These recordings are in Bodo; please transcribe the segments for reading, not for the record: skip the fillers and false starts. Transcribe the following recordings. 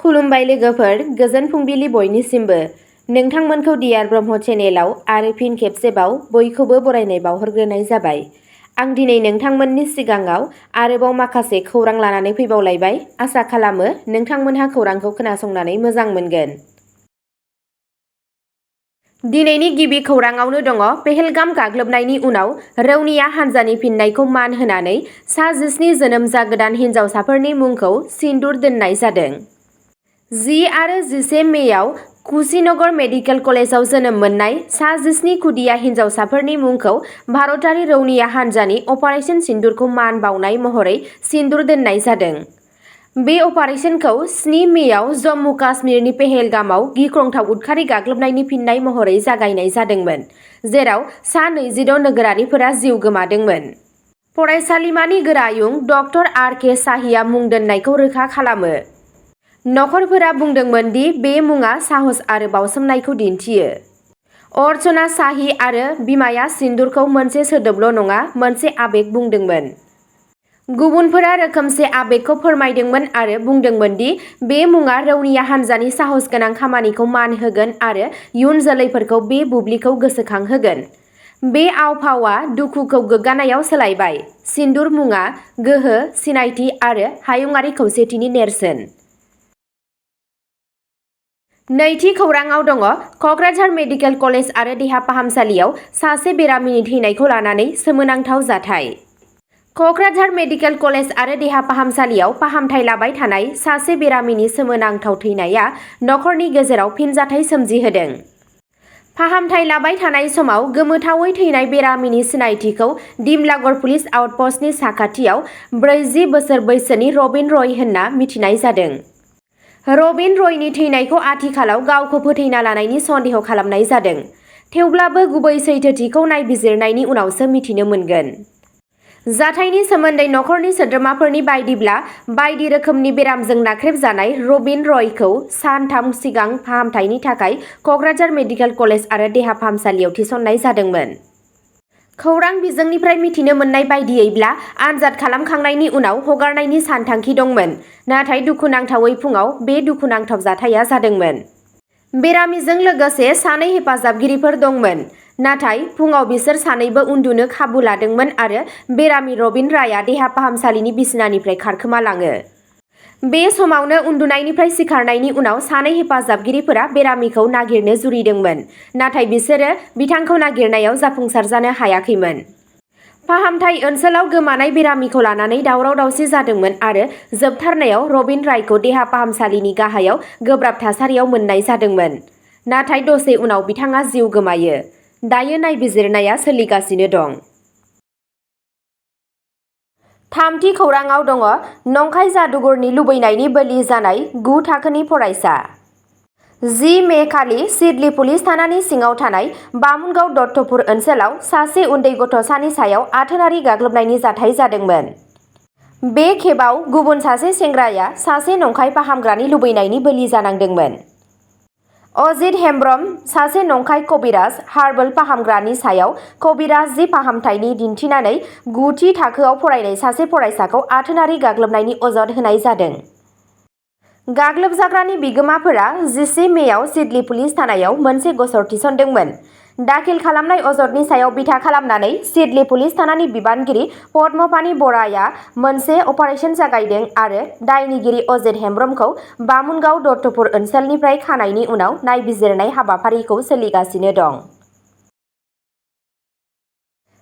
खुलुमबाय लोगोफोर, गोजोन फुंबिलि बयनिसिमबो। नोंथांमोनखौ डियार ब्रह्म चेनेलाव आरो फिन खेबसेबाव बयखौबो बरायनाय बावहरग्रोनाय जाबाय। आं दिनै नोंथांमोननि सिगाङाव आरोबाव माखासे खौरां लानानै फैबावलायबाय। आसा खालामो नोंथांमोनहा खौरांखौ खोनासंनानै मोजां मोनगोन। दिनैनि गिबि खौराङावनो दङ पेहेलगाम गाग्लोबनायनि उनाव रौनिया हान्जानि फिननायखौ मान होनानै सा 17 जोनोम जागोदान हिन्जावसाफोरनि मुंखौ सिन्दुर दोननाय जादों। 10 आरो 11 मेयाव कुशीनगर मेडिकेल कलेजाव जोनोम मोननाय सा 17 खुदिया हिन्जावसाफोरनि मुंखौ भारतारि रौनिया हान्जानि अपारेशन सिन्दुरखौ मान बावनाय महरै सिन्दुर दोननाय जादों। बे अपारेशनखौ 7 मेयाव जम्मु काश्मीरनि पेहेलगामाव गिख्रंथाव उदखारि गाग्लोबनायनि फिननाय महरै जागायनाय जादोंमोन, जेराव सा 26 नोगोरारिफोरा जिउ गोमादोंमोन। फरायसालिमानि गोरायुं डक्टर आर.के. शाहीआ मुं दोननायखौ रोखा खालामो। नखरफोरा बुंदोंमोन दि बे मुङा साहस आरो बावसोमनायखौ दिन्थियो। अर्चना शाही आरो बिमाया सिन्दुरखौ मोनसे सोदोबल' नङा, मोनसे आबेग बुंदोंमोन। गुबुनफोरा रोखोमसे आबेगखौ फोरमायदोंमोन आरो बुंदोंमोन दि बे मुङा रौनिया हान्जानि साहसगोनां खामानिखौ मान होगोन आरो इयुन जोलैफोरखौ बे बुब्लिखौ गोसोखांहोगोन। बे आव-फावआ दुखुखौ गोग्गानायाव सोलायबाय। सिन्दुर मुङा गोहो, सिनायथि आरो हायुंआरि खौसेथिनि नेरसोन। नैथि खौराङाव दङ क'क्राझार मेडिकेल कलेज आरो देहा फाहामसालियाव सासे बेरामिनि थैनायखौ लानानै सोमोनांथाव जाथाय। क'क्राझार मेडिकेल कलेज आरो देहा फाहामसालियाव फाहामथाय लाबाय थानाय सासे बेरामिनि सोमोनांथाव थैनाया नखरनि गेजेराव फिनजाथाय सोमजिहोदों। फाहामथाय लाबाय थानाय समाव गोमोथावै थैनाय बेरामिनि सिनायथिखौ दिमलागर पुलिस आउटपस्टनि साखाथियाव 40 बोसोर बैसोनि रबिन रय होनना मिथिनाय जादों। रबिन रयनि थैनायखौ आथिखालाव गावखौ फोथैना लानायनि सन्देह खालामनाय जादों। थेवब्लाबो गुबै सैथोथिखौ नायबिजिरनायनि उनावसो मिथिनो मोनगोन। जाथायनि सोमोन्दै नखरनि सोद्रोमाफोरनि बायदिब्ला, बायदि रोखोमनि बेरामजों नाख्रेबजानाय रबिन रयखौ सान 3 सिगां फाहामथायनि थाखाय क'क्राझार मेडिकेल कलेज आरो देहा फाहामसालियाव थिसननाय जादोंमोन। खौरां बिजोंनिफ्राय मिथिनो मोननाय बायदियैब्ला, आनजाद खालामखांनायनि उनाव हगारनायनि सानथांखि दंमोन, नाथाय दुखुनांथावै फुंआव बे दुखुनांथाव जाथाया जादोंमोन। बेरामिजों लोगोसे सानै हेफाजाबगिरिफोर दंमोन, नाथाय फुंआव बिसोर सानैबो उन्दुनो खाबु लादोंमोन आरो बेरामि रबिन रायआ देहा फाहामसालिनि बिसनानिफ्राय खारखोमालाङो। बे समावनो उन्दुनायनिफ्राय सिखारनायनि उनाव सानै हेफाजाबगिरिफोरा बेरामिखौ नागिरनो जुरिदोंमोन, नाथाय बिसोरो बिथांखौ नागिरनायाव जाफुंसार जानो हायाखैमोन। फाहामथाय ओनसोलाव गोमानाय बेरामिखौ लानानै दावराव-दावसि जादोंमोन आरो जोबथारनायाव रबिन रायखौ देहा फाहामसालिनि गाहायाव गोब्राब थासारियाव मोननाय जादोंमोन, नाथाय दसे उनाव बिथाङा जिउ गोमायो। दायो नायबिजिरनाया सोलिगासिनो दं। थामथि खौराङाव दङ नंखाय जादुगरनि लुबैनायनि बोलि जानाय 9 थाखोनि फरायसा। 10 मे खालि सिडली पुलिस थानानि सिङाव थानाय बामुनगाव दत्तपुर ओनसोलाव सासे उन्दै गथ'सानि सायाव आथोनारि गाग्लोबनायनि जाथाय जादोंमोन। बे खेबाव गुबुन सासे सेंग्राया सासे नंखाय फाहामग्रानि लुबैनायनि बोलि जानांदोंमोन। अजित हेम्ब्रम, सासे नंखाय कबिराज हार्बेल फाहामग्रानि सायाव कबिराजि फाहामथायनि दिन्थिनानै 9 थि थाखोआव फरायनाय सासे फरायसाखौ आथोनारि गाग्लोबनायनि अजद होनाय जादों। गाग्लोबजाग्रानि बिगोमाफोरा 11 मेयाव सिडली पुलिस थानायाव मोनसे गसर थिसनदोंमोन। दाखिल खालामनाय अजदनि सायाव बिथा खालामनानै सिडली पुलिस थानानि बिबानगिरि पद्मपानि बराया मोनसे अपारेशन जागायदों आरो दायनिगिरि अजित हेम्ब्रमखौ बामुनगाव दत्तपुर ओनसोलनिफ्राय खानायनि उनाव नायबिजिरनाय हाबाफारिखौ सोलिगासिनो दं।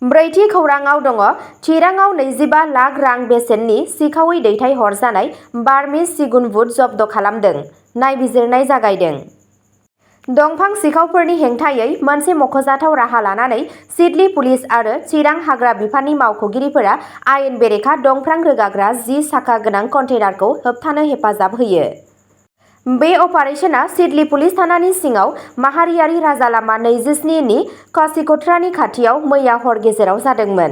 ब्रैथि खौराङाव दङ चिराङाव 25 लाख रां बेसेननि सिखावै दैथायहरजानाय बार्मिज सिगुन बुट जब्द खालामदों, नायबिजिरनाय जागायदों। दंफां सिखावफोरनि हेंथायै मोनसे मख'जाथाव राहा लानानै सिडली पुलिस आरो चिरां हाग्रा बिफाननि मावख'गिरिफोरा आयेन बेरेखा दंफां रोगाग्रा 10 साखा गोनां कन्टेनारखौ होबथानो हेफाजाब होयो। बे अपारेशना सिडली पुलिस थानानि सिङाव माहारियारि राजालामा 27 नि कचिक'त्रानि खाथियाव मैया हर गेजेराव जादोंमोन।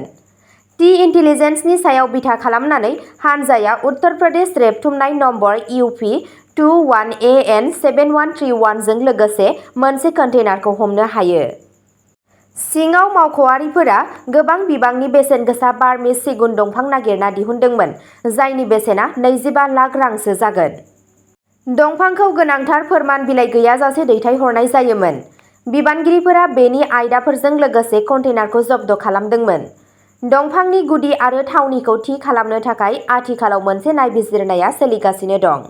टि इन्टेलिजेन्सनि सायाव बिथा खालामनानै हानजाया उत्तर प्रदेश रेबथुमनाय नम्बर UP 21AN7131 जों लोगोसे मोनसे कन्टेनारखौ हमनो हायो। सिङाव मावख'आरिफोरा गोबां बिबांनि बेसेन गोसा बार्मिज सिगुन दंफां नागिरना दिहुनदोंमोन, जायनि बेसेना 25 लाख रांसो जागोन। दंफांखौ गोनांथार फोरमान बिलाइ गैयाजासे दैथायहरनाय जायोमोन। बिबानगिरिफोरा बेनि आयदाफोरजों लोगोसे कन्टेनारखौ जब्द खालामदोंमोन। दंफांनि गुदि आरो थावनिखौ थि खालामनो थाखाय आथिखालाव मोनसे नायबिजिरनाया सोलिगासिनो दं।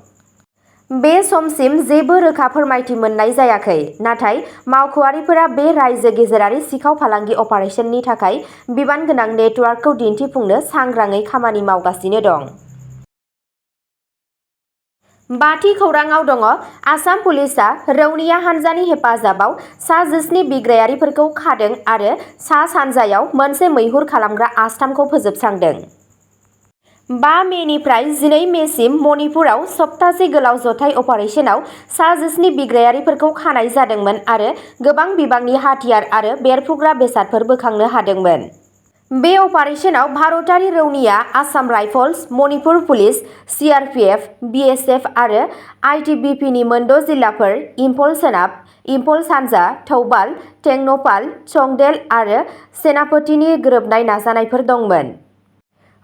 बे समसिम जेबो रोखा फोरमायथि मोननाय जायाखै, नाथाय मावख'आरिफोरा बे रायजो गेजेरारि सिखाव फालांगि अपारेसननि थाखाय बिबान गोनां नेटवार्कखौ दिन्थिफुंनो सांग्राङै खामानि मावगासिनो दं। बाथि खौराङाव दङ आसाम पुलिसआ रौनिया हान्जानि हेफाजाबाव सा 19 बिग्रायारिफोरखौ खादों आरो सा सानजायाव मोनसे मैहुर खालामग्रा आस्थामखौ फोजोबस्रांदों। 5 मेनिफ्राय 12 मेसिम मणिपुराव सप्तासे गोलाव जथाय अपारेसनाव सा 19 बिग्रायारिफोरखौ खानाय जादोंमोन आरो गोबां बिबांनि हाथियार आरो बेरफ्रुग्रा बेसादफोर बोखांनो हादोंमोन। बे अपारेसनाव भारतारि रौनिया, Assam rifles, Manipur police, CRPF, BSF आरो ITBPनि मोनद' जिल्लाफोर इम्फल सोनाब, इम्फल सानजा, थौबाल, टेंनौपाल, चंदेल आरो सेनापतिनि गोरोबनाय नाजानायफोर दंमोन।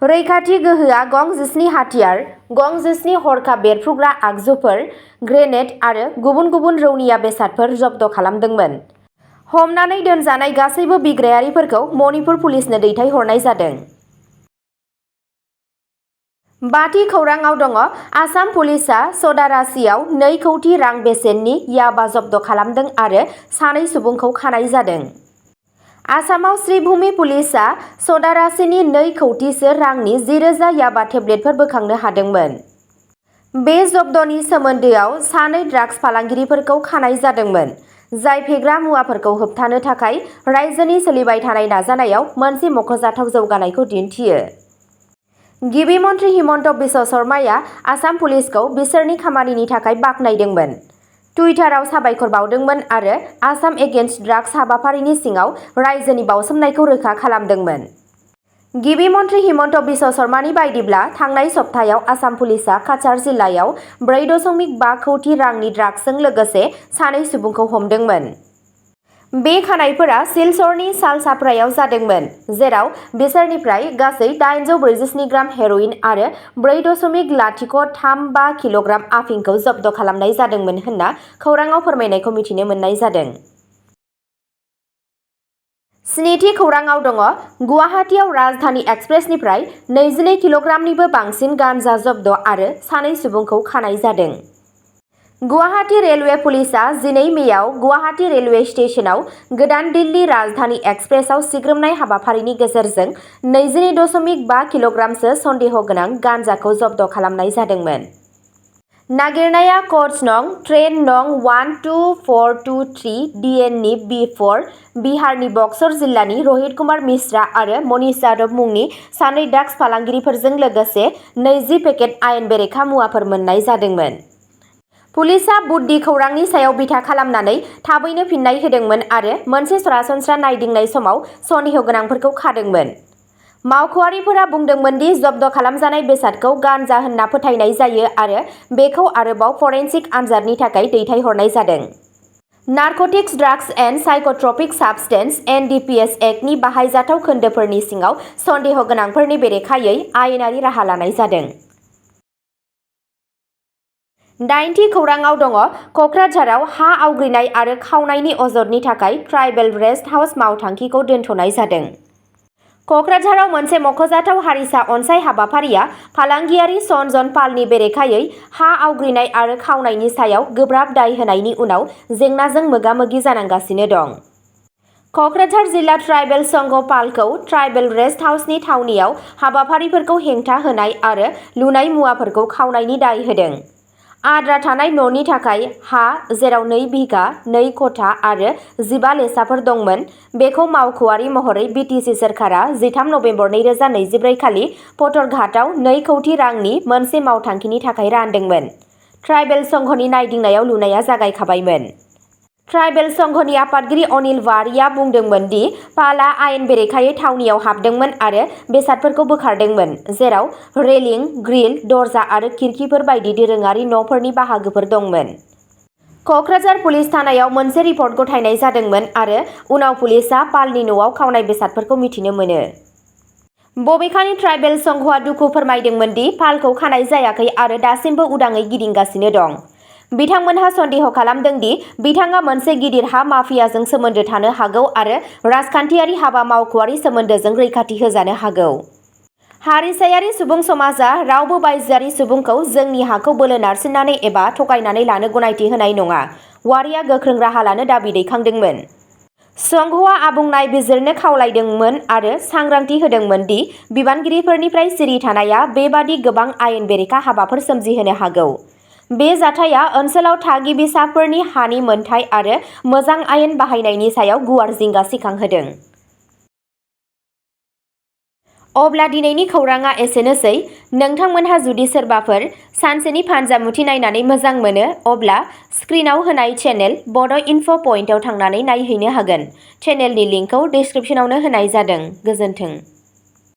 रैखाथि गोहोआ गं 19 हाथियार, गं 19 हरखाब बेरफ्रुग्रा आगजुफोर, ग्रेनेड आरो गुबुन गुबुन रौनिया बेसादफोर जब्द खालामदोंमोन। हमनानै दोनजानाय गासैबो बिग्रायारिफोरखौ मणिपुर पुलिसनो दैथायहरनाय जादों। बाथि खौराङाव दङ आसाम पुलिसआ सदारासिआव 2 कौटि रां बेसेननि याबा जब्द खालामदों आरो 2 सुबुंखौ खानाय जादों। आसामाव श्रीभूमि पुलिसआ सदारासिनि 2 कौटिसो रांनि 10,000 याबा टेब्लेटफोर बोखांनो हादोंमोन। बे जब्दनि सोमोन्दोआव 2 ड्राग्स फालांगिरिफोरखौ खानाय जादोंमोन, जाय फेग्रा मुवाफोरखौ होबथानो थाखाय रायजोनि सोलिबाय थानाय नाजानायाव मोनसे मख'जाथाव जौगानायखौ दिन्थियो। गिबि मन्थ्रि हिमन्त बिश्व शर्माया आसाम पुलिसखौ बिसोरनि खामानिनि थाखाय बाख्नायदोंमोन, टुइटाराव साबायखर बावदोंमोन आरो आसाम एगेन्स्ट ड्राग्स हाबाफारिनि सिङाव रायजोनि बावसोमनायखौ रोखा खालामदोंमोन। गिबि मन्थ्रि हिमन्त बिश्व शर्मानि बायदिब्ला थांनाय सप्तायाव आसाम पुलिसआ काछार जिल्लायाव 4.5 कौटि रांनि ड्राग्सजों लोगोसे 2 सुबुंखौ हमदोंमोन। बे खानायफोरा सिलचरनि सालसाप्रायाव जादोंमोन, जेराव बिसोरनिफ्राय गासै 847 ग्राम हेर'इन आरो 4.035 किल'ग्राम आफिंखौ जब्द खालामनाय जादोंमोन होनना खौराङाव फोरमायनायखौ मिथिनो मोननाय जादों। स्निथि खौराङाव दङ गुवाहाटीआव राजधानी एक्सप्रेसनिफ्राय 22 किल'ग्रामनिबो बांसिन गान्जा जब्द आरो 2 सुबुंखौ खानाय जादों। गुवाहाटी रेलवे पुलिसआ 12 मेआव गुवाहाटी रेलवे स्टेशनाव गोदान दिल्ली राजधानी एक्सप्रेसआव सिग्रोमनाय हाबाफारिनि गेजेरजों 22.5 किल'ग्रामसो सन्देह गोनां गान्जाखौ जब्द खालामनाय जादोंमोन। नागिरनाया क'च नं ट्रेन नं 12423 DNनि B4 बिहारनि बक्सर जिल्लानि रहित कुमार मिश्रा आरो मनीष यादव मुंनि 2 ड्राग्स फालांगिरिफोरजों लोगोसे 20 पेकेट आयेन बेरेखा मुवाफोर मोननाय जादोंमोन। पुलिसआ बुद्धि खौरांनि सायाव बिथा खालामनानै थाबैनो फिन्नाय होदोंमोन आरो मोनसे सरासनस्रा नायदिंनाय समाव सन्देह गोनांफोरखौ खादोंमोन। मावख'आरिफोरा बुंदोंमोन दि जब्द खालामजानाय बेसादखौ गान्जा होनना फोथायनाय जायो आरो बेखौ आरोबाव फरेनसिक आनजादनि थाखाय दैथायहरनाय जादों। Narcotics, drugs and psychotropic साबस्टेन्स (NDPS) एक्टनि बाहायजाथाव खोन्दोफोरनि सिङाव सन्देह गोनांफोरनि बेरेखायै आयेनारि राहा लानाय जादों। 8थि खौराङाव दङ क'क्राझाराव हा आवग्रिनाय आरो खावनायनि अजदनि थाखाय ट्राइबेल रेस्ट हाउस मावथांखिखौ दोनथ'नाय जादों। क'क्राझाराव मोनसे मख'जाथाव हारिसा अनसाइ हाबाफारिया फालांगियारि सनजन पालनि बेरेखायै हा आवग्रिनाय आरो खावनायनि सायाव गोब्राब दाय होनायनि उनाव जेंनाजों मोगा-मोगि जानांगासिनो दं। क'क्राझार जिल्ला ट्राइबेल संघ पालखौ ट्राइबेल रेस्ट हाउसनि थावनियाव हाबाफारिफोरखौ हेंथा होनाय आरो लुनाय मुवाफोरखौ खावनायनि दाय होदों। आद्रा थानाय न'नि थाखाय हा, जेराव 2 बिघा, 2 खथा आरो 15 लेसाफोर दंमोन, बेखौ मावख'आरि महरै BTC सोरखारा 13 नबेम्बर 2024 खालि पथरघाटआव 2 कौटि रांनि मोनसे मावथांखिनि थाखाय रानदोंमोन। ट्राइबेल संघनि नायदिंनायाव लुनाया जागायखाबायमोन। ट्राइबेल संघनि आफादगिरि अनिल वारिया बुंदोंमोन दि पालआ आयेन बेरेखायै थावनियाव हाबदोंमोन आरो बेसादफोरखौ बोखारदोंमोन, जेराव रेलिं, ग्रिल, दरजा आरो खिरखिफोर बायदि दोरोङारि न'फोरनि बाहागोफोर दंमोन। क'क्राझार पुलिस थानायाव मोनसे रिपर्ट गथायनाय जादोंमोन आरो उनाव पुलिसआ पालनि न'आव खावनाय बेसादफोरखौ मिथिनो मोनो। बबेखानि ट्राइबेल संघआ दुखु फोरमायदोंमोन दि पालखौ खानाय जायाखै आरो दासिमबो उदाङै गिदिंगासिनो दं। बिथांमोनहा सन्देह खालामदों दि बिथाङा मोनसे गिदिर हा माफियाजों सोमोन्दो थानो हागौ आरो राजखान्थियारि हाबा मावख'आरि सोमोन्दोजों रैखाथि होजानो हागौ। हारिसायारि सुबुं समाजा रावबो बायजोआरि सुबुंखौ जोंनि हाखौ बोलो नारसिननानै एबा थगायनानै लानो गनायथि होनाय नङा, वारिआ गोख्रों राहा लानो दाबि दैखांदोंमोन। संघआ आबुं नायबिजिरनो खावलायदोंमोन आरो सांग्रांथि होदोंमोन दि बिबानगिरिफोरनिफ्राय सिरि थानाया बेबादि गोबां आयेन बेरेखा हाबाफोर सोमजिहोनो हागौ। बे जाथाया ओनसोलाव थागिबिसाफोरनि हानि मोनथाय आरो मोजां आयेन बाहायनायनि सायाव गुवार जिंगा सिखांहोदों। अब्ला दिनैनि खौरांआ एसेनोसै। नोंथांमोनहा जुदि सोरबाफोर सानसेनि फानजामुथि नायनानै मोजां मोनो, अब्ला स्क्रिनाव होनाय चेनेल बड' इनफ' पइन्टआव थांनानै नायहैनो हागोन। चेनेलनि लिंकखौ डिस्क्रिप्शनावनो होनाय जादों। गोजोन्थों।